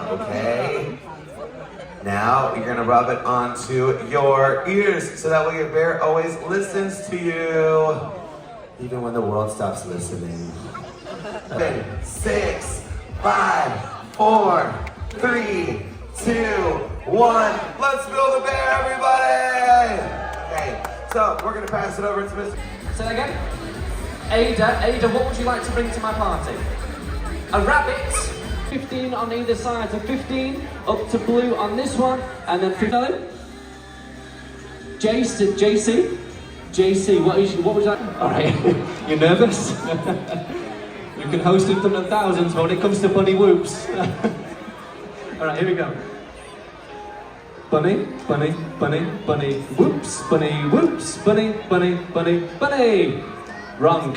Okay. Now you're gonna rub it onto your ears so that way your bear always listens to you, even when the world stops listening. 6, 5, 4, 3, 2, 1. Let's build a bear, everybody! Okay, so we're gonna pass it over to Mr. Say that again. Ada, what would you like to bring to my party? A rabbit. 15 on either side, so 15 up to blue on this one, and then 15. JC, what would you like? All right, you're nervous? You can host in front of thousands, but when it comes to bunny whoops. All right, here we go. Bunny, bunny, bunny, bunny, whoops, bunny, whoops, bunny, bunny, bunny, bunny. Wrong.